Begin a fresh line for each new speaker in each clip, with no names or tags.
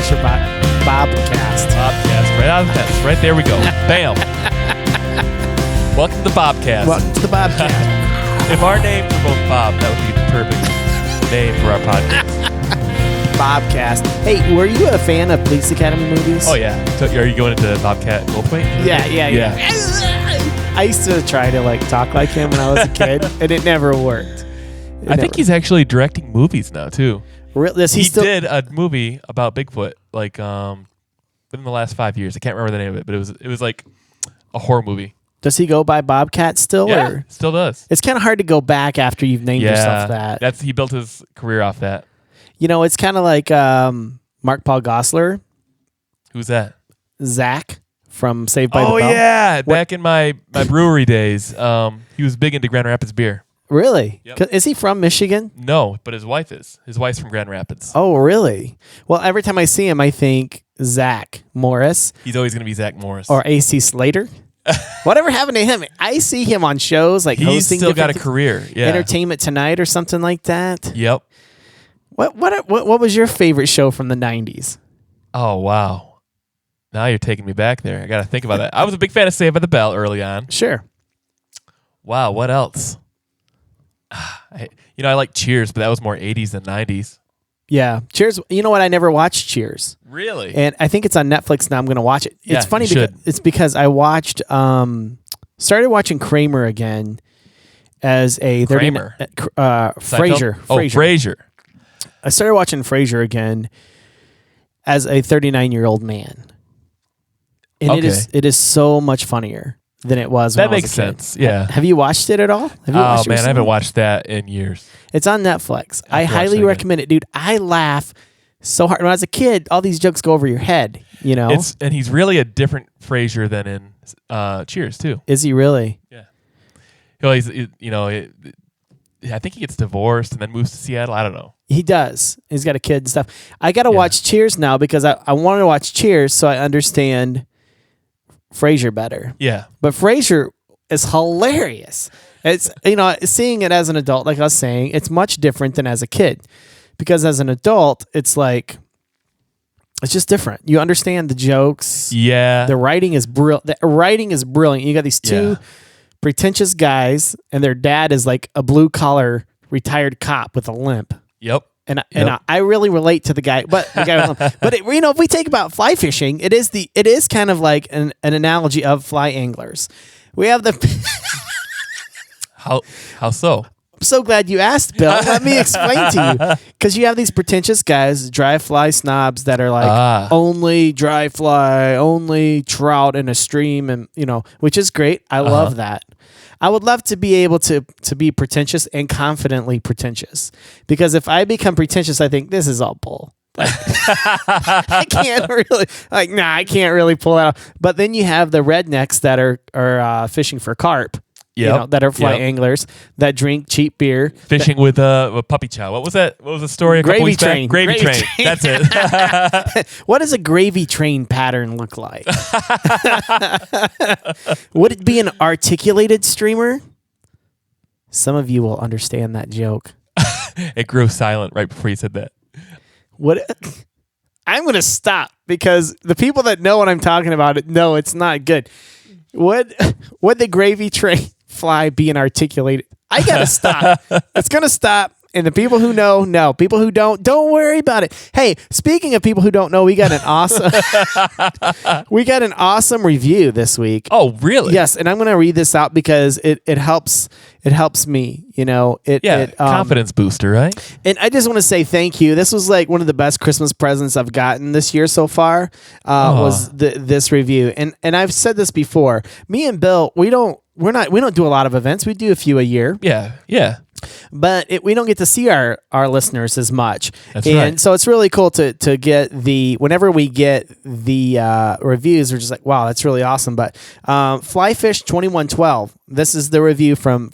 That's your Bobcast.
Bobcast. Right out of the test. Right there we go. Bam. Welcome to the Bobcast.
Welcome to the Bobcast.
If our names were both Bob, that would be the perfect name for our podcast.
Bobcast. Hey, were you a fan of Police Academy movies?
Oh, yeah. So are you going into Bobcat Goldthwait?
Yeah. I used to try to talk like him when I was a kid, and it never worked.
I think he's actually directing movies now, too.
Really?
He did a movie about Bigfoot, within the last 5 years. I can't remember the name of it, but it was like a horror movie.
Does he go by Bobcat still?
Yeah,
or?
still does.
It's kind of hard to go back after you've named yourself that.
He built his career off that.
You know, it's kind of like Mark Paul Gosselaar.
Who's that?
Zach from Saved by the Bell.
Oh, yeah. Back in my brewery days, he was big into Grand Rapids beer.
Really?
Yep.
Is he from Michigan?
No, but his wife is. His wife's from Grand Rapids.
Oh, really? Well, every time I see him, I think Zach Morris.
He's always going to be Zach Morris.
Or AC Slater. Whatever happened to him? I see him on shows like
He's
hosting.
still got a career. Yeah.
Entertainment Tonight or something like that.
Yep.
What was your favorite show from the 90s?
Oh, wow. Now you're taking me back there. I got to think about that. I was a big fan of Saved by the Bell early on.
Sure.
Wow, what else? I like Cheers, but that was more 80s than 90s.
Yeah. Cheers. You know what? I never watched Cheers.
Really?
And I think it's on Netflix now. I'm going to watch it.
Yeah,
It's funny
you
because I watched started watching Kramer again as a
Kramer?
Frasier.
Oh, Frasier.
I started watching Frasier again as a 39-year-old man. And
Okay.
it is so much funnier than it was when
That
I was
makes
a kid.
sense. Yeah.
Have you watched it at all? Have you watched it
I
recently?
haven't watched that in years.
It's on Netflix. I
have to watch
highly
it again.
recommend it, dude. I laugh so hard. When I was a kid, all these jokes go over your head, you know?
And he's really a different Frasier than in Cheers, too.
Is he really?
Yeah. I think he gets divorced and then moves to Seattle. I don't know.
He does. He's got a kid and stuff. I got to watch Cheers now because I wanted to watch Cheers so I understand Frasier better.
Yeah.
But Frasier is hilarious. It's, seeing it as an adult, like I was saying, it's much different than as a kid. Because as an adult, it's just different. You understand the jokes.
Yeah.
The writing is brilliant. You got these two pretentious guys, and their dad is like a blue collar retired cop with a limp.
Yep.
And I really relate to the guy, but if we take about fly fishing, it is kind of like an analogy of fly anglers. We have
How so?
I'm so glad you asked, Bill. Let me explain to you. Because you have these pretentious guys, dry fly snobs that are like only dry fly, only trout in a stream, and which is great. I love that. I would love to be able to be pretentious and confidently pretentious. Because if I become pretentious, I think this is all bull. I can't really pull it out. But then you have the rednecks that are fishing for carp.
Yep.
That are fly anglers that drink cheap beer.
Fishing with a puppy chow. What was that? What was the story?
Gravy train.
Gravy train. That's it.
What does a gravy train pattern look like? Would it be an articulated streamer? Some of you will understand that joke.
It grew silent right before you said that.
I'm going to stop because the people that know what I'm talking about know it's not good. Would the gravy train fly be an articulated? I got to stop. It's going to stop. And the people who know. People who don't worry about it. Hey, speaking of people who don't know, we got an awesome review this week.
Oh, really?
Yes, and I'm going to read this out because it helps me,
confidence booster, right?
And I just want to say thank you. This was like one of the best Christmas presents I've gotten this year so far. Was this review, and I've said this before. Me and Bill, we don't do a lot of events. We do a few a year.
Yeah.
But we don't get to see our listeners as much.
That's
and
right.
so it's really cool to get whenever we get the reviews, we're just like, wow, that's really awesome. But Flyfish2112, this is the review from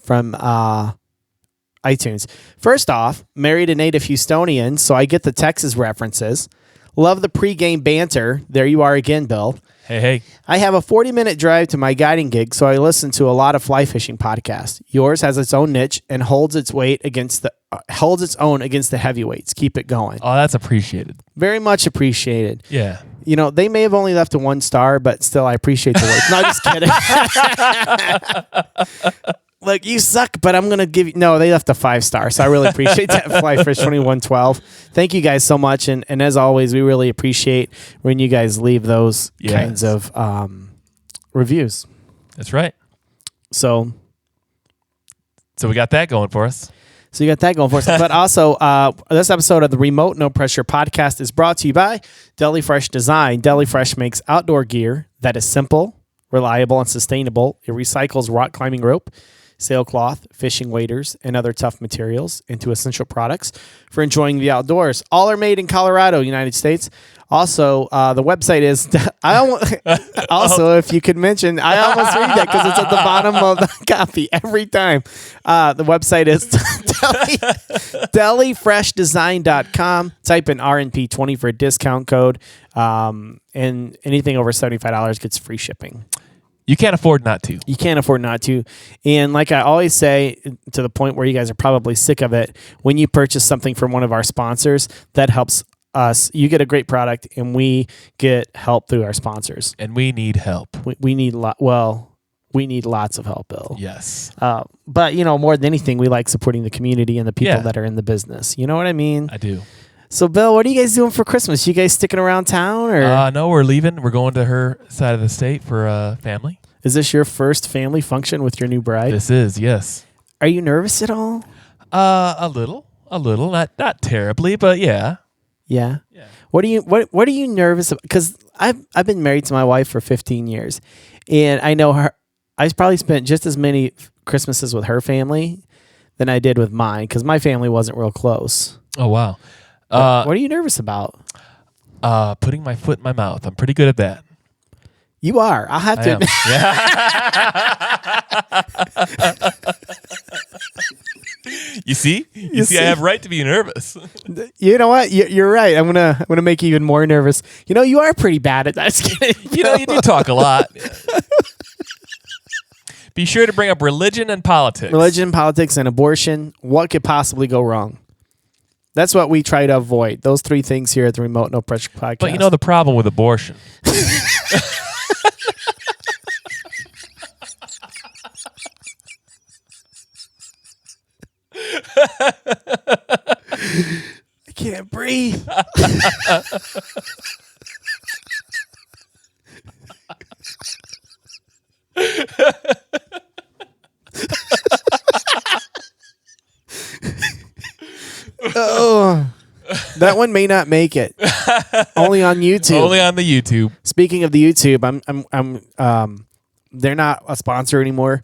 iTunes. First off, married a native Houstonian, so I get the Texas references. Love the pregame banter. There you are again, Bill.
Hey.
I have a 40-minute drive to my guiding gig, so I listen to a lot of fly fishing podcasts. Yours has its own niche and holds its weight against holds its own against the heavyweights. Keep it going.
Oh, that's appreciated.
Very much appreciated.
Yeah.
You know, they may have only left a 1 star, but still, I appreciate the work. No, just kidding. Look, you suck, but I'm going to give you... No, they left a 5 star, so I really appreciate that, Flyfish 2112. Thank you guys so much, and as always, we really appreciate when you guys leave those kinds of reviews.
That's right.
So
we got that going for us.
So you got that going for us. But also, this episode of the Remote No Pressure podcast is brought to you by Deli Fresh Design. Deli Fresh makes outdoor gear that is simple, reliable, and sustainable. It recycles rock climbing rope, sailcloth, fishing waders, and other tough materials into essential products for enjoying the outdoors. All are made in Colorado, United States. Also, the website is... Also, if you could mention... I almost read that because it's at the bottom of the copy every time. The website is delifreshdesign.com. Type in RNP20 for a discount code. And anything over $75 gets free shipping.
You can't afford not to.
You can't afford not to. And like I always say, to the point where you guys are probably sick of it, when you purchase something from one of our sponsors, that helps us. You get a great product, and we get help through our sponsors.
And we need help.
We need we need lots of help, Bill.
Yes.
But, you know, more than anything, we like supporting the community and the people that are in the business. You know what I mean?
I do.
So, Bill, what are you guys doing for Christmas? You guys sticking around town? Or?
No, we're leaving. We're going to her side of the state for family.
Is this your first family function with your new bride?
This is, yes.
Are you nervous at all?
A little, not terribly, but yeah.
Yeah. What are you nervous about? Because I've been married to my wife for 15 years, and I know her. I've probably spent just as many Christmases with her family than I did with mine, because my family wasn't real close.
Oh wow.
What are you nervous about?
Putting my foot in my mouth. I'm pretty good at that.
You are. I'll have to admit.
You see? You see, I have right to be nervous.
You know what? You're right. I'm gonna make you even more nervous. You know, you are pretty bad at that.
You know, you do talk a lot. Be sure to bring up religion and politics.
Religion, politics, and abortion. What could possibly go wrong? That's what we try to avoid. Those 3 things here at the Remote No Pressure podcast.
But you know the problem with abortion.
I can't breathe. Oh, that one may not make it. Only on YouTube.
Only on the YouTube.
Speaking of the YouTube, I'm they're not a sponsor anymore.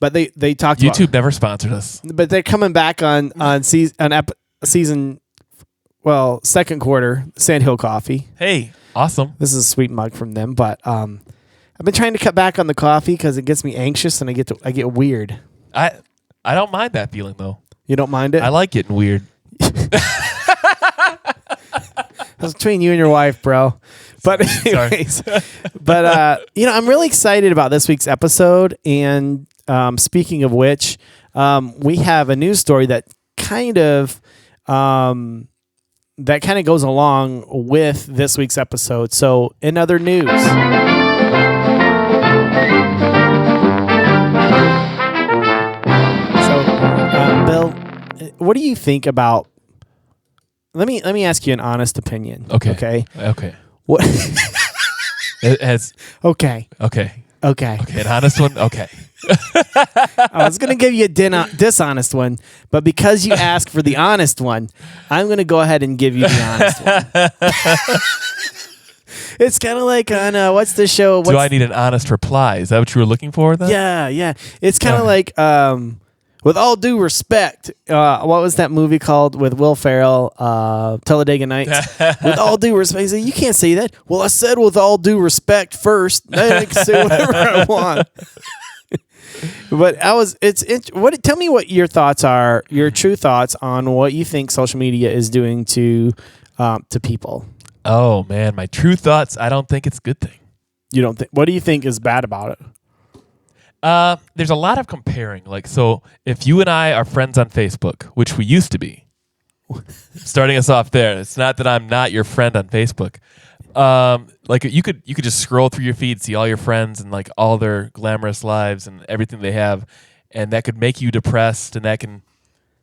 But they talked
YouTube
about,
never sponsored us.
But they're coming back on season, well, second quarter, Sandhill Coffee.
Hey, awesome.
This is a sweet mug from them, but I've been trying to cut back on the coffee because it gets me anxious and I get weird.
I don't mind that feeling though.
You don't mind it?
I like getting weird.
That's between you and your wife, bro. But anyways, you know, I'm really excited about this week's episode. And speaking of which, we have a news story that kind of goes along with this week's episode. So, in other news. Bill, what do you think about? Let me ask you an honest opinion.
Okay.
What?
It has.
Okay.
An honest one. Okay.
I was gonna give you a dishonest one, but because you asked for the honest one, I'm gonna go ahead and give you the honest one. It's kind of like on what's the show?
Do I need an honest reply? Is that what you were looking for? Then?
Yeah. It's kind of like with all due respect, what was that movie called with Will Ferrell, Talladega Nights? With all due respect, he said, you can't say that. Well, I said with all due respect first. Then I can say whatever I want. But tell me what your thoughts are, your true thoughts on what you think social media is doing to people.
Oh man, my true thoughts. I don't think it's a good thing.
You don't think? What do you think is bad about it?
There's a lot of comparing. Like, so if you and I are friends on Facebook, which we used to be, starting us off there. It's not that I'm not your friend on Facebook. Like you could just scroll through your feed, see all your friends and like all their glamorous lives and everything they have, and that could make you depressed, and that can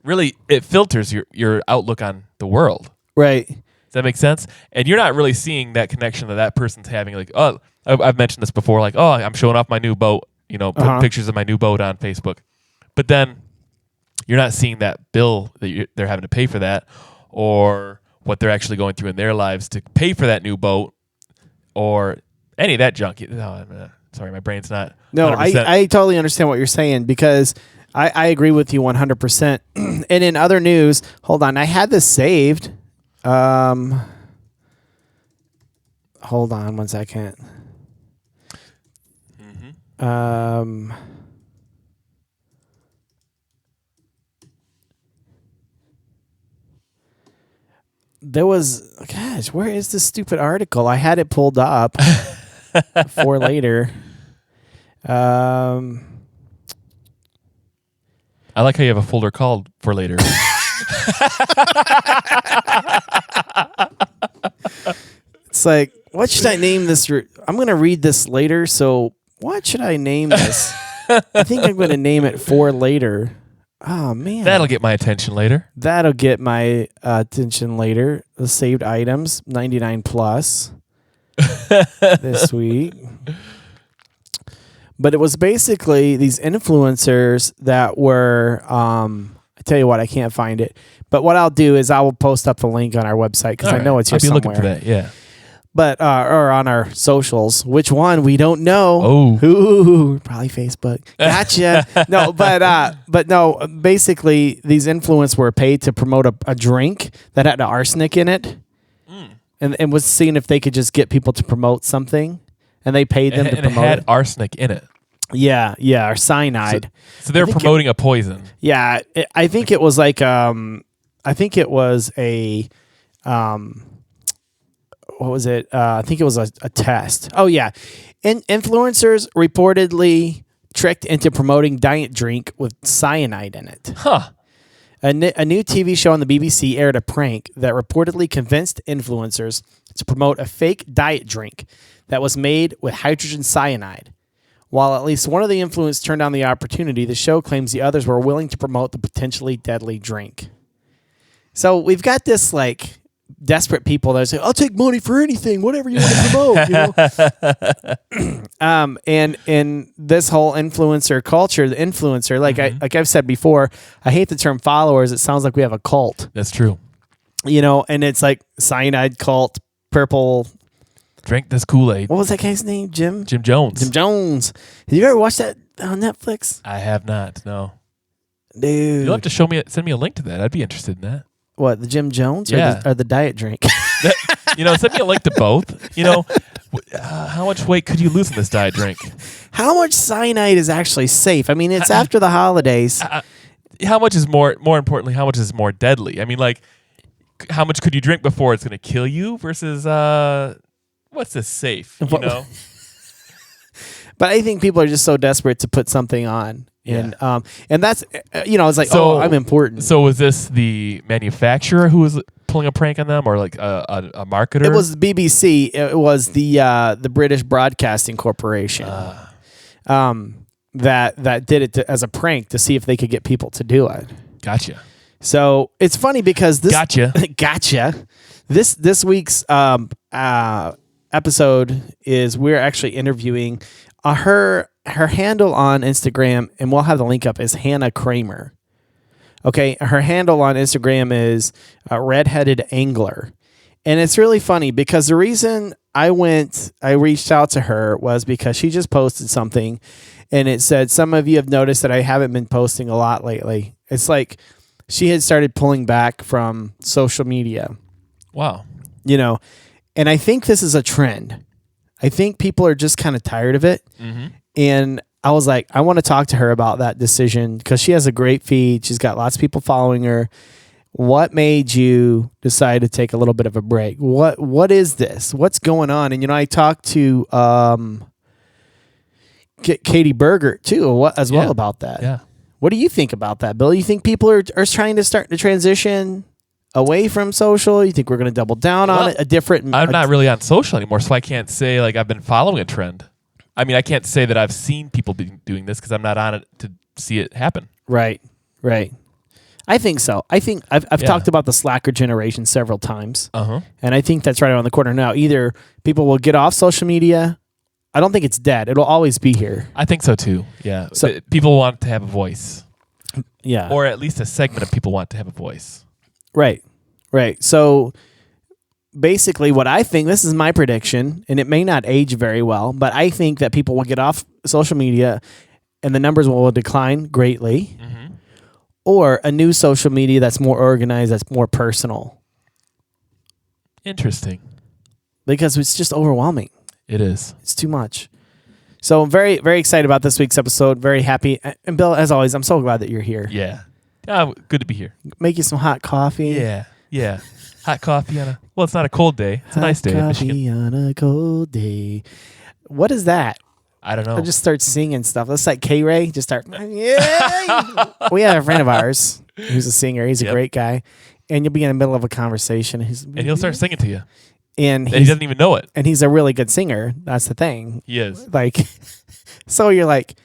really it filters your outlook on the world.
Right.
Does that make sense? And you're not really seeing that connection that person's having. Like, oh, I've mentioned this before. Like, oh, I'm showing off my new boat. You know, put pictures of my new boat on Facebook. But then you're not seeing that bill that they're having to pay for that, or what they're actually going through in their lives to pay for that new boat, or any of that junk. Sorry, my brain's not.
No, I totally understand what you're saying, because I agree with you 100%. And in other news, hold on, I had this saved. Hold on 1 second. There was, gosh, where is this stupid article? I had it pulled up for later.
I like how you have a folder called for later.
It's like, what should I name this? I'm going to read this later, so what should I name this? I think I'm going to name it for later. Oh, man.
That'll get my attention later.
That'll get my attention later. The saved items, 99 plus this week. But it was basically these influencers that were, I tell you what, I can't find it. But what I'll do is I will post up the link on our website, because I know it's here somewhere. I'll be looking for that,
yeah.
But or on our socials, which one we don't know.
Oh,
ooh, probably Facebook. Gotcha. but no. Basically, these influencers were paid to promote a drink that had arsenic in it, and was seeing if they could just get people to promote something, and they paid them to promote.
It had arsenic in it.
Yeah, or cyanide.
So they're promoting a poison.
Yeah, I think it was like I think it was a what was it? I think it was a test. Oh, yeah. Influencers reportedly tricked into promoting diet drink with cyanide in it.
Huh.
A new TV show on the BBC aired a prank that reportedly convinced influencers to promote a fake diet drink that was made with hydrogen cyanide. While at least one of the influencers turned down the opportunity, the show claims the others were willing to promote the potentially deadly drink. So we've got this, like, desperate people that say, I'll take money for anything, whatever you want to promote, and in this whole influencer culture, the influencer, like I've said before, I hate the term followers. It sounds like we have a cult.
That's true.
And it's like cyanide cult, purple.
Drink this Kool-Aid.
What was that guy's name? Jim
Jones.
Jim Jones. Have you ever watched that on Netflix?
I have not, no.
Dude.
You'll have to send me a link to that. I'd be interested in that.
What, the Jim Jones
yeah.
or the diet drink?
Send me a link to both. How much weight could you lose in this diet drink?
How much cyanide is actually safe? I mean, it's after the holidays.
How much is more importantly, how much is more deadly? I mean, like, how much could you drink before it's going to kill you versus what's this safe, you know?
But I think people are just so desperate to put something on. And and that's, it's like, I'm important.
So was this the manufacturer who was pulling a prank on them, or like a marketer?
It was the BBC. It was the British Broadcasting Corporation that did it as a prank to see if they could get people to do it.
Gotcha.
So it's funny because this
gotcha.
This week's episode is we're actually interviewing her handle on Instagram, and we'll have the link up, is Hannah Kramer. Okay, her handle on Instagram is Redheaded Angler. And it's really funny because the reason I reached out to her was because she just posted something, and it said, some of you have noticed that I haven't been posting a lot lately. It's like she had started pulling back from social media.
Wow.
And I think this is a trend. I think people are just kind of tired of it.
Mm-hmm.
And I was like, I want to talk to her about that decision, because she has a great feed. She's got lots of people following her. What made you decide to take a little bit of a break? What is this? What's going on? And, I talked to Katie Berger too as well about that.
Yeah.
What do you think about that, Bill? You think people are trying to start to transition away from social? You think we're going to double down on it?
I'm not really on social anymore, so I can't say like I've been following a trend. I mean, I can't say that I've seen people doing this because I'm not on it to see it happen.
Right. I think so. I think I've talked about the slacker generation several times, and I think that's right around the corner now. Either people will get off social media. I don't think it's dead. It'll always be here.
I think so too. Yeah. So people want to have a voice.
Yeah.
Or at least a segment of people want to have a voice.
Right. So basically what I think, this is my prediction, and it may not age very well, but I think that people will get off social media and the numbers will decline greatly. Mm-hmm. Or a new social media that's more organized, that's more personal.
Interesting.
Because it's just overwhelming.
It is.
It's too much. So I'm very, very excited about this week's episode. Very happy. And Bill, as always, I'm so glad that you're here.
Yeah. Good to be here.
Make you some hot coffee.
Yeah. Hot coffee it's not a cold day. It's a nice day in Michigan.
Hot coffee on a cold day. What is that?
I don't know.
I'll just start singing stuff. Let's like K-Ray. Just start. Yeah. We have a friend of ours who's a singer. He's a great guy. And you'll be in the middle of a conversation.
And he'll start singing to you.
And
he doesn't even know it.
And he's a really good singer. That's the thing.
He is.
Like, so you're like,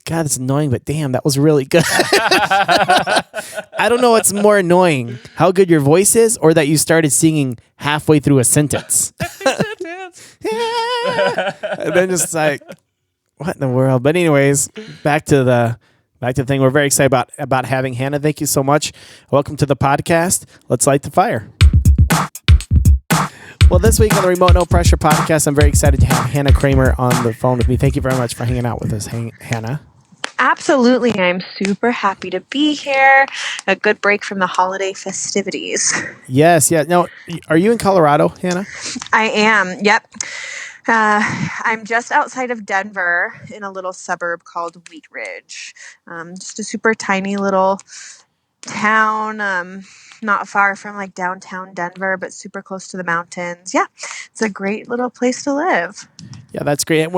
God, it's annoying, but damn, that was really good. I don't know what's more annoying, how good your voice is, or that you started singing halfway through a sentence. And then just like, what in the world? But anyways, back to the thing. We're very excited about having Hannah. Thank you so much. Welcome to the podcast. Let's light the fire. Well, this week on the Remote No Pressure podcast, I'm very excited to have Hannah Kramer on the phone with me. Thank you very much for hanging out with us, Hannah.
Absolutely. I'm super happy to be here. A good break from the holiday festivities.
Yes. Yeah. Now, are you in Colorado, Hannah?
I am. Yep. I'm just outside of Denver in a little suburb called Wheat Ridge. Just a super tiny little town, not far from like downtown Denver, but super close to the mountains. Yeah, it's a great little place to live.
Yeah, that's great.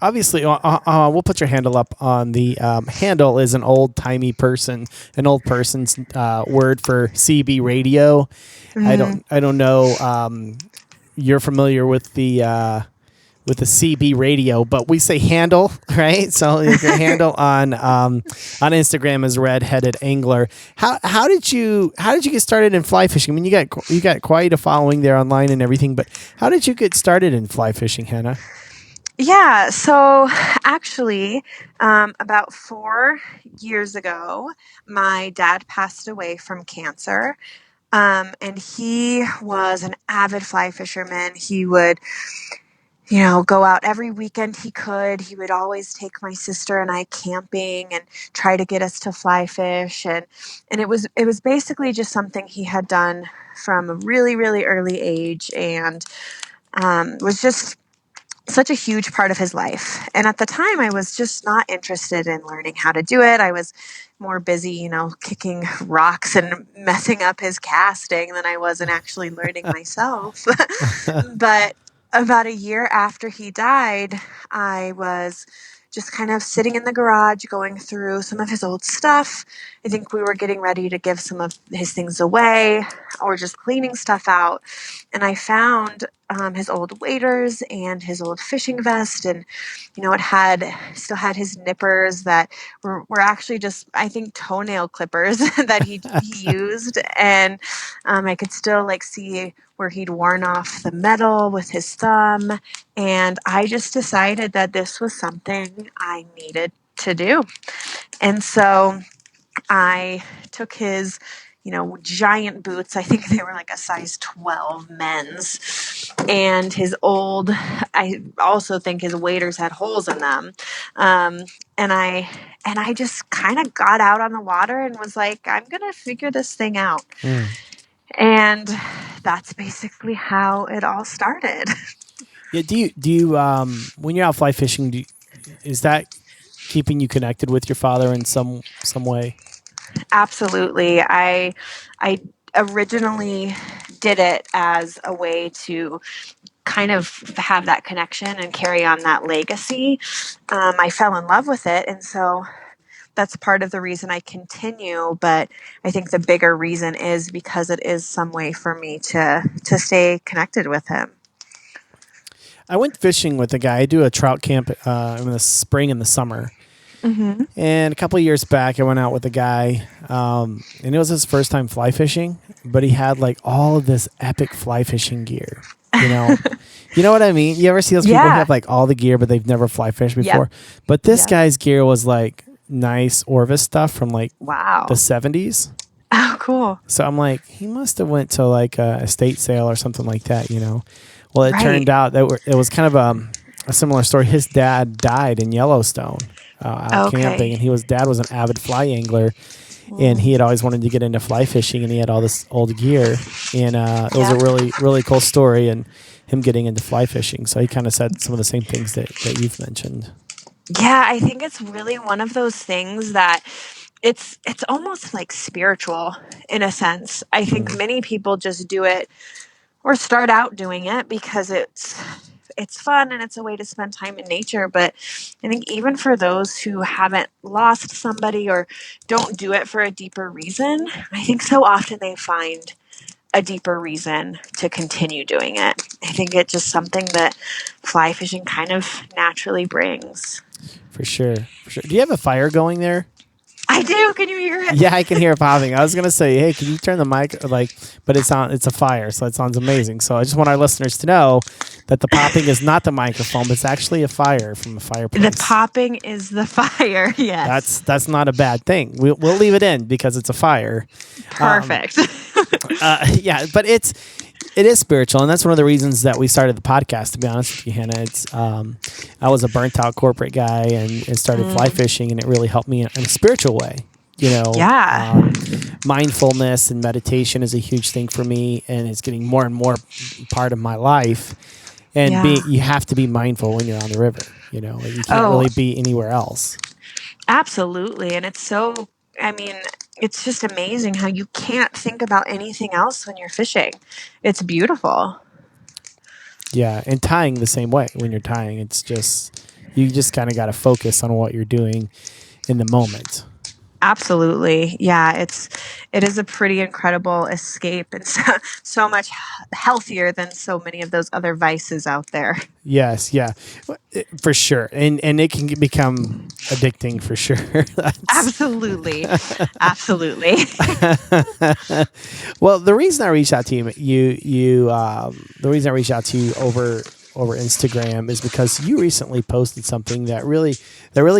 Obviously, we'll put your handle up on the handle is an old-timey person, an old person's word for CB radio. Mm-hmm. I don't know. You're familiar with the CB radio, but we say handle, right? So your handle on Instagram is Redheaded Angler. How did you get started in fly fishing? I mean, you got quite a following there online and everything, but how did you get started in fly fishing, Hannah?
Yeah, so actually, about 4 years ago, my dad passed away from cancer. And he was an avid fly fisherman. He would, go out every weekend he could. He would always take my sister and I camping and try to get us to fly fish. And it was basically just something he had done from a really, really early age, and was just such a huge part of his life. And at the time, I was just not interested in learning how to do it. I was more busy, kicking rocks and messing up his casting than I was in actually learning myself. But about a year after he died, I was just kind of sitting in the garage going through some of his old stuff. I think we were getting ready to give some of his things away or just cleaning stuff out. And I found his old waders and his old fishing vest. And, it still had his nippers that were actually just, I think, toenail clippers that he used. And I could still see where he'd worn off the metal with his thumb. And I just decided that this was something I needed to do. And so I took his, giant boots. I think they were like a size 12 men's. And I also think his waders had holes in them. And I just kind of got out on the water and was like, I'm going to figure this thing out. And that's basically how it all started.
Yeah. Do you when you're out fly fishing, is that keeping you connected with your father in some way?
Absolutely. I originally did it as a way to kind of have that connection and carry on that legacy, I fell in love with it. And so that's part of the reason I continue. But I think the bigger reason is because it is some way for me to stay connected with him.
I went fishing with a guy. I do a trout camp in the spring and the summer.
Mm-hmm.
And a couple of years back, I went out with a guy, and it was his first time fly fishing, but he had like all of this epic fly fishing gear. You know what I mean? You ever see those people who have like all the gear, but they've never fly fished before? Yep. But this guy's gear was like nice Orvis stuff from like the 70s.
Oh, cool.
So I'm like, he must have went to like a estate sale or something like that, Well, it turned out that it was kind of a similar story. His dad died in Yellowstone out camping, and dad was an avid fly angler, and he had always wanted to get into fly fishing, and he had all this old gear, and it was a really, really cool story, and him getting into fly fishing. So he kind of said some of the same things that you've mentioned.
Yeah, I think it's really one of those things that it's almost like spiritual in a sense. I think many people just do it or start out doing it because it's fun and it's a way to spend time in nature. But I think even for those who haven't lost somebody or don't do it for a deeper reason, I think so often they find a deeper reason to continue doing it. I think it's just something that fly fishing kind of naturally brings.
For sure. Do you have a fire going there?
I do. Can you hear it?
Yeah, I can hear it popping. I was gonna say, hey, can you turn the mic but it's on. It's a fire, so it sounds amazing. So I just want our listeners to know that the popping is not the microphone, but it's actually a fire from a fireplace.
The popping is the fire. Yes.
That's not a bad thing. We'll leave it in because it's a fire.
Perfect.
Yeah, but it is spiritual, and that's one of the reasons that we started the podcast, to be honest with you, Hannah. It's I was a burnt out corporate guy and started fly fishing, and it really helped me in a spiritual way. Mindfulness and meditation is a huge thing for me, and it's getting more and more part of my life. And you have to be mindful when you're on the river. You can't really be anywhere else.
Absolutely, and it's so. I mean, it's just amazing how you can't think about anything else when you're fishing. It's beautiful.
Yeah, and tying the same way. When you're tying, it's just you just kind of got to focus on what you're doing in the moment.
Absolutely. Yeah, it is a pretty incredible escape, and so much healthier than so many of those other vices out there.
Yes, yeah, for sure. And it can become addicting for sure.
Absolutely. Absolutely.
Well, the reason I reached out to the reason I reached out to you over Instagram is because you recently posted something that really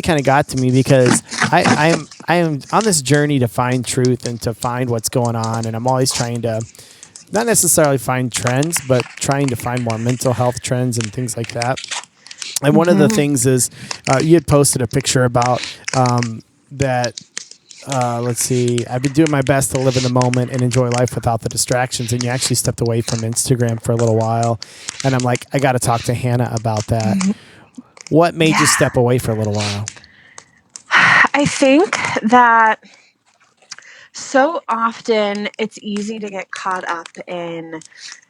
kind of got to me, because I am on this journey to find truth and to find what's going on, and I'm always trying to not necessarily find trends, but trying to find more mental health trends and things like that. And one of the things is you had posted a picture about that. Let's see. I've been doing my best to live in the moment and enjoy life without the distractions. And you actually stepped away from Instagram for a little while. And I'm like, I got to talk to Hannah about that. What made you step away for a little while?
I think that so often it's easy to get caught up in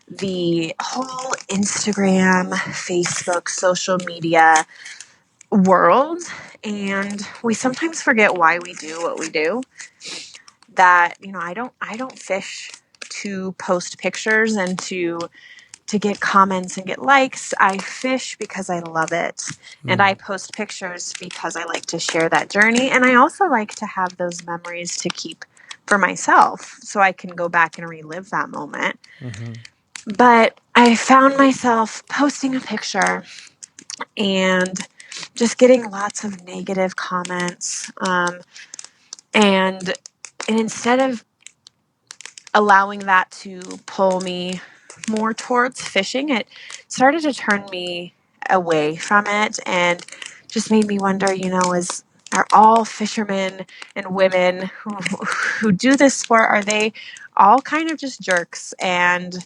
the whole Instagram, Facebook, social media world, and we sometimes forget why we do what we do. That I don't fish to post pictures and to get comments and get likes. I fish because I love it, and I post pictures because I like to share that journey, and I also like to have those memories to keep for myself so I can go back and relive that moment. But I found myself posting a picture and just getting lots of negative comments. And instead of allowing that to pull me more towards fishing, it started to turn me away from it and just made me wonder, are all fishermen and women who do this sport, are they all kind of just jerks? And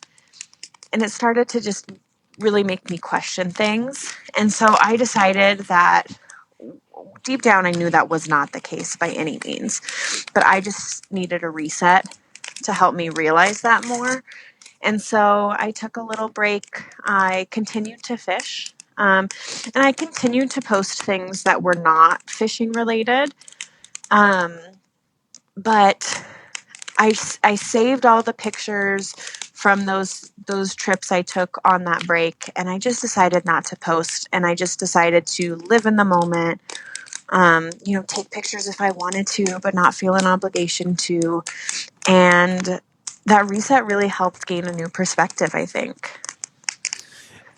it started to just really make me question things. And so I decided that deep down, I knew that was not the case by any means, but I just needed a reset to help me realize that more. And so I took a little break. I continued to fish. And I continued to post things that were not fishing related. But I saved all the pictures from those trips I took on that break, and I just decided not to post, and I just decided to live in the moment. Take pictures if I wanted to, but not feel an obligation to. And that reset really helped gain a new perspective, I think.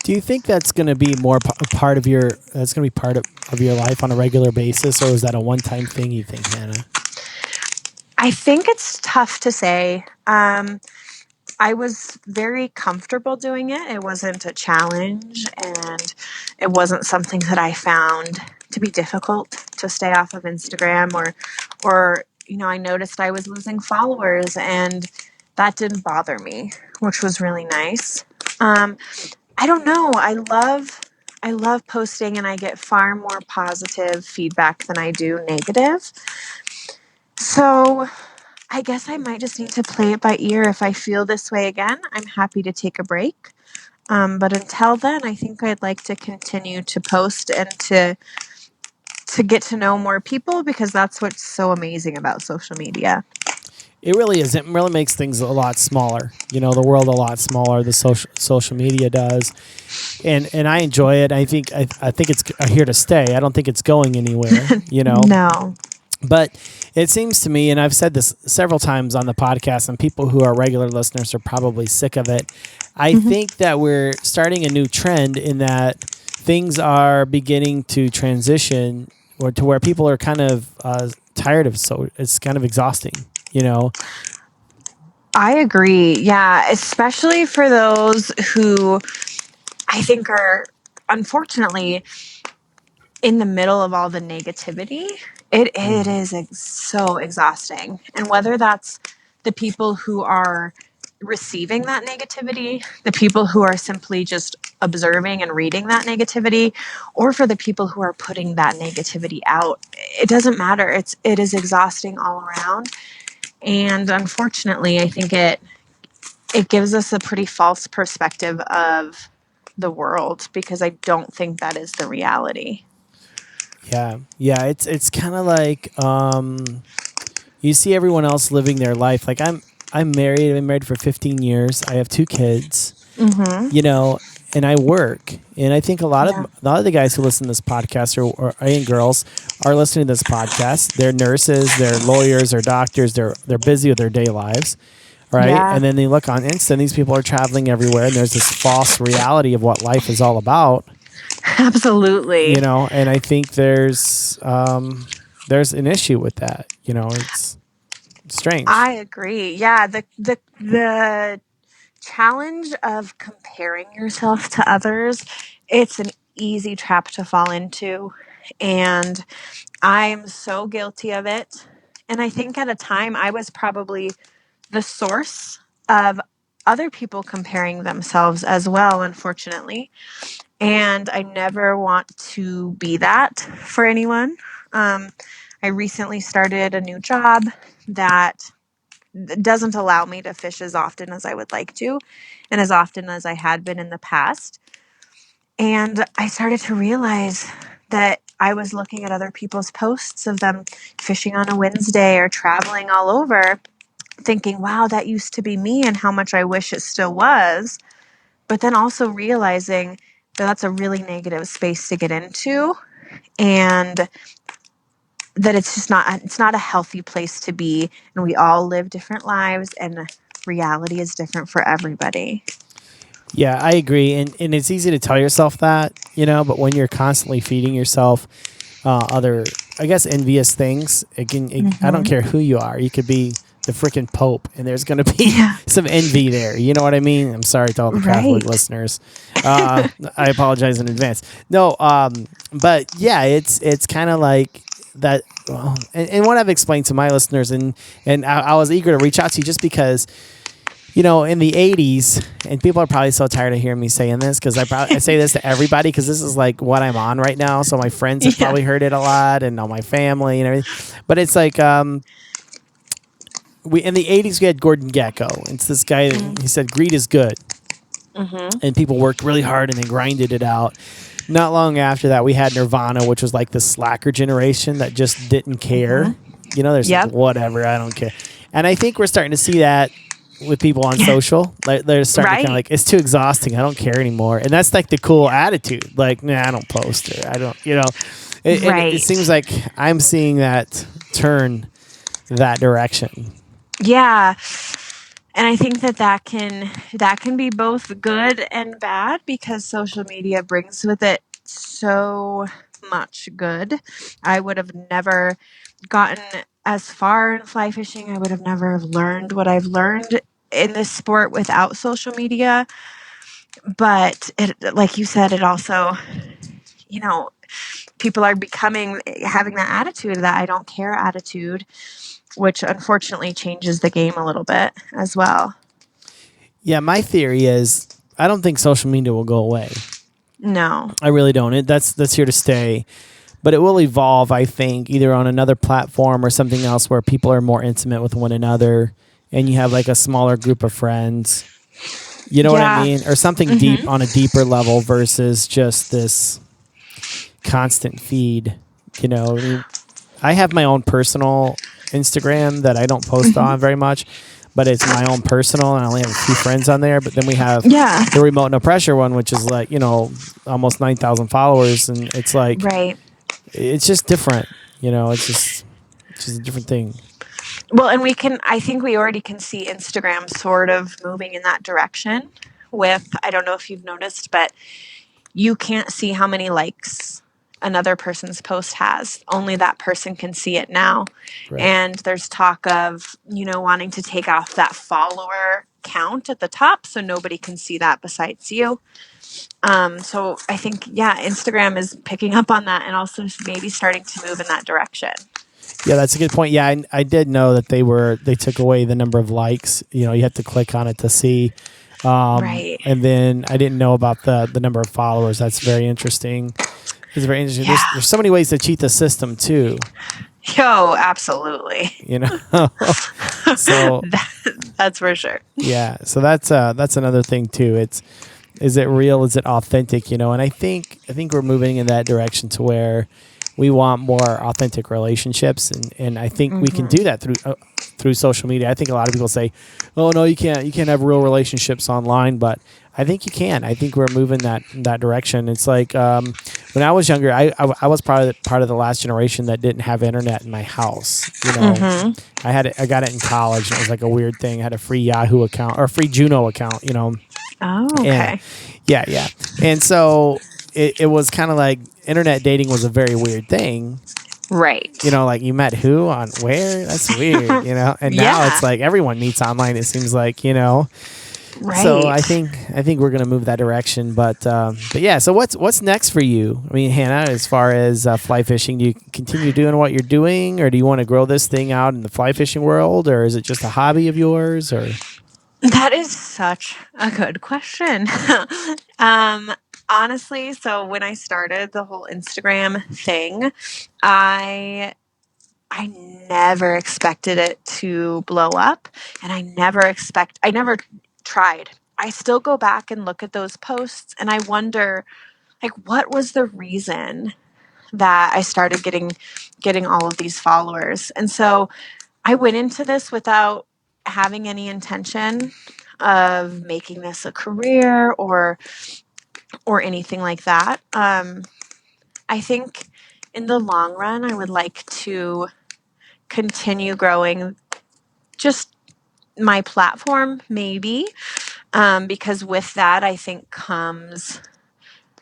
Do you think that's going to be more part of your life on a regular basis, or is that a one-time thing, you think, Hannah?
I think it's tough to say. I was very comfortable doing it. It wasn't a challenge, and it wasn't something that I found to be difficult to stay off of Instagram, or I noticed I was losing followers, and that didn't bother me, which was really nice. I don't know. I love posting, and I get far more positive feedback than I do negative. So I guess I might just need to play it by ear. If I feel this way again, I'm happy to take a break. But until then, I think I'd like to continue to post and to get to know more people, because that's what's so amazing about social media.
It really is. It really makes things a lot smaller. The world a lot smaller. The social media does, and I enjoy it. I think it's here to stay. I don't think it's going anywhere.
No.
But it seems to me, and I've said this several times on the podcast, and people who are regular listeners are probably sick of it. I think that we're starting a new trend in that things are beginning to transition, or to where people are kind of tired of. So it's kind of exhausting.
I agree. Yeah, especially for those who I think are unfortunately in the middle of all the negativity. It is so exhausting. And whether that's the people who are receiving that negativity, the people who are simply just observing and reading that negativity, or for the people who are putting that negativity out, it doesn't matter. It is exhausting all around. And unfortunately, I think it gives us a pretty false perspective of the world, because I don't think that is the reality.
Yeah. It's kind of like you see everyone else living their life. Like I'm married. I've been married for 15 years. I have 2 kids. And I work. And I think a lot of the guys who listen to this podcast and girls are listening to this podcast. They're nurses, they're lawyers, they're doctors. They're busy with their day lives, right? Yeah. And then they look on Insta, and these people are traveling everywhere, and there's this false reality of what life is all about.
Absolutely.
And I think there's an issue with that. It's strange.
I agree. Yeah, the challenge of comparing yourself to others, it's an easy trap to fall into, and I'm so guilty of it. And I think at a time I was probably the source of other people comparing themselves as well, unfortunately. And I never want to be that for anyone. I recently started a new job that doesn't allow me to fish as often as I would like to, and as often as I had been in the past. And I started to realize that I was looking at other people's posts of them fishing on a Wednesday or traveling all over, thinking, wow, that used to be me, and how much I wish it still was. But then also realizing that that's a really negative space to get into, and that it's not a healthy place to be. And we all live different lives, and reality is different for everybody.
Yeah, I agree. And it's easy to tell yourself that, but when you're constantly feeding yourself other, I guess, envious things, I don't care who you are. You could be the freaking Pope, and there's going to be some envy there. You know what I mean? I'm sorry to all the Catholic listeners. I apologize in advance. No, but yeah, it's kind of like that. And what I've explained to my listeners, and I was eager to reach out to you just because, in the 80s, and people are probably so tired of hearing me saying this, because I say this to everybody, because this is like what I'm on right now. So my friends have probably heard it a lot, and all my family and everything. But it's like, we in the 80s we had Gordon Gekko. It's this guy that he said greed is good. And people worked really hard and they grinded it out. Not long after that, we had Nirvana, which was like the slacker generation that just didn't care. You know, there's like, whatever, I don't care. And I think we're starting to see that with people on social. Like, they're starting to kind of like, it's too exhausting, I don't care anymore. And that's like the cool attitude. Like, nah, I don't post it. I don't, you know. It seems like I'm seeing that turn that direction.
Yeah. And I think that can be both good and bad because social media brings with it so much good. I would have never gotten as far in fly fishing. I would have never learned what I've learned in this sport without social media. But like you said, it also, you know, people are having that attitude, that I don't care attitude, which unfortunately changes the game a little bit as well.
Yeah, my theory is I don't think social media will go away.
No.
I really don't. That's here to stay. But it will evolve, I think, either on another platform or something else where people are more intimate with one another and you have like a smaller group of friends. You know what I mean? Or something deep on a deeper level versus just this constant feed. You know, I have my own personal Instagram that I don't post on very much, but it's my own personal, and I only have a few friends on there. But then we have the Remote No Pressure one, which is like, you know, almost 9,000 followers, and it's like, it's just different. You know, it's just a different thing.
Well, and I think we already can see Instagram sort of moving in that direction with, I don't know if you've noticed, but you can't see how many likes another person's post has. Only that person can see it now. Right. And there's talk of, you know, wanting to take off that follower count at the top so nobody can see that besides you. So I think, Instagram is picking up on that and also maybe starting to move in that direction.
Yeah, that's a good point. Yeah, I did know that they took away the number of likes. You know, you have to click on it to see. Right. And then I didn't know about the number of followers. That's very interesting. It's very interesting. Yeah. There's so many ways to cheat the system too.
Yo, absolutely.
You know, so
that's for sure.
Yeah, so that's another thing too. Is it real? Is it authentic? You know, and I think we're moving in that direction to where we want more authentic relationships, and I think we can do that through social media. I think a lot of people say, "Oh no, you can't have real relationships online," but I think you can. I think we're moving that direction. It's like when I was younger, I was part of the last generation that didn't have internet in my house. You know, I got it in college. And it was like a weird thing. I had a free Yahoo account or a free Juno account. You know.
Oh, okay.
And, yeah. And so it was kind of like internet dating was a very weird thing.
Right.
You know, like you met who on where? That's weird, you know? And now it's like everyone meets online, it seems like, you know. Right. So I think we're going to move that direction, but yeah, so what's next for you? I mean, Hannah, as far as fly fishing, do you continue doing what you're doing, or do you want to grow this thing out in the fly fishing world, or is it just a hobby of yours, or?
That is such a good question. Honestly, so when I started the whole Instagram thing, I never expected it to blow up, and I never tried. I still go back and look at those posts and I wonder, like, what was the reason that I started getting all of these followers? And so I went into this without having any intention of making this a career or anything like that. I think in the long run, I would like to continue growing just my platform, maybe, because with that, I think comes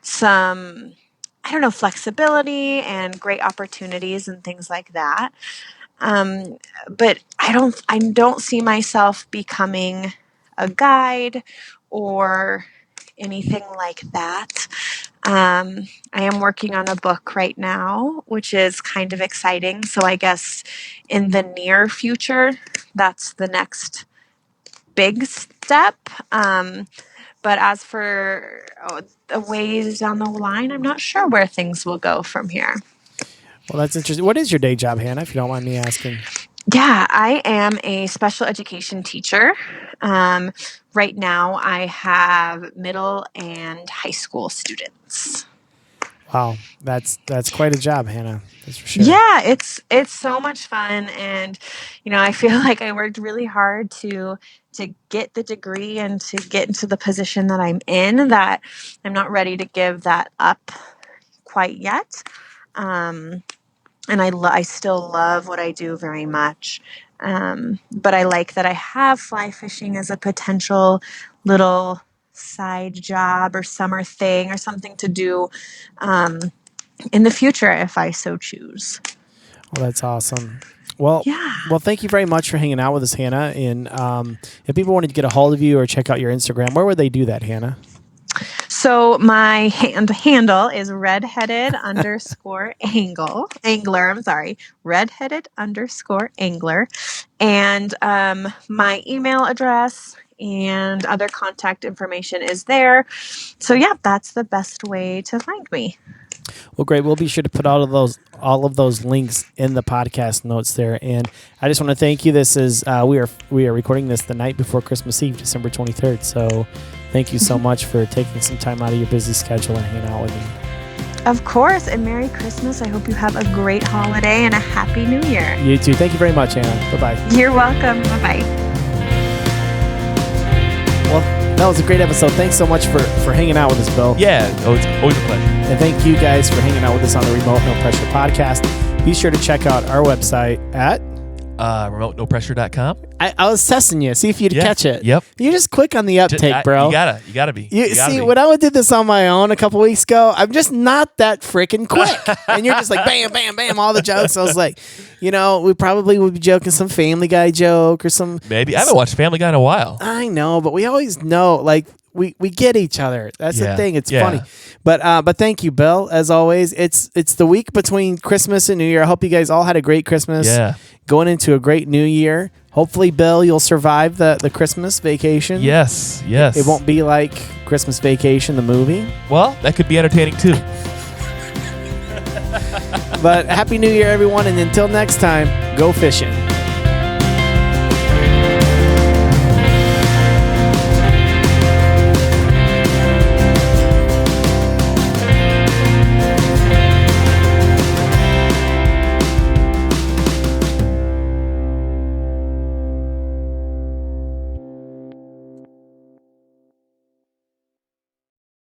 some, I don't know, flexibility and great opportunities and things like that. But I don't see myself becoming a guide or anything like that. I am working on a book right now, which is kind of exciting. So I guess in the near future, that's the next big step. But as for the ways down the line, I'm not sure where things will go from here.
Well, that's interesting. What is your day job, Hannah, if you don't mind me asking?
Yeah, I am a special education teacher. Right now, I have middle and high school students.
Wow, that's quite a job, Hannah. That's for sure.
Yeah, it's so much fun, and I feel like I worked really hard to get the degree and to get into the position that I'm in. That I'm not ready to give that up quite yet. And I still love what I do very much. But I like that I have fly fishing as a potential little side job or summer thing or something to do in the future if I so choose.
Well, that's awesome. Well,
Yeah.
well, thank you very much for hanging out with us, Hannah. And if people wanted to get a hold of you or check out your Instagram, where would they do that, Hannah?
So my handle is redheaded underscore angler. I'm sorry, redheaded underscore angler. And my email address and other contact information is there. So yeah, that's the best way to find me.
Well, great. We'll be sure to put all of those links in the podcast notes there. And I just want to thank you. This is we are recording this the night before Christmas Eve, December 23rd. So thank you so much for taking some time out of your busy schedule and hanging out with me.
Of course, and Merry Christmas. I hope you have a great holiday and a Happy New Year.
You too. Thank you very much, Hannah. Bye-bye.
You're welcome. Bye-bye.
Well, that was a great episode. Thanks so much for hanging out with us, Bill.
Yeah, always a pleasure.
And thank you guys for hanging out with us on the Remote No Pressure podcast. Be sure to check out our website at
RemoteNoPressure.com.
I was testing you, see if you'd catch it.
Yep.
You just click on the uptake, bro.
You gotta be.
You see, when I did this on my own a couple weeks ago, I'm just not that freaking quick. And you're just like, bam, bam, bam, all the jokes. I was like, we probably would be joking some Family Guy joke or some.
Maybe. I haven't watched Family Guy in a while.
I know, but we always know, like, we get each other. That's the thing. It's funny. But thank you, Bill. As always, it's the week between Christmas and New Year. I hope you guys all had a great Christmas.
Yeah.
Going into a great New Year. Hopefully, Bill, you'll survive the Christmas vacation.
Yes.
It won't be like Christmas Vacation, the movie.
Well, that could be entertaining too.
But Happy New Year, everyone. And until next time, go fishing.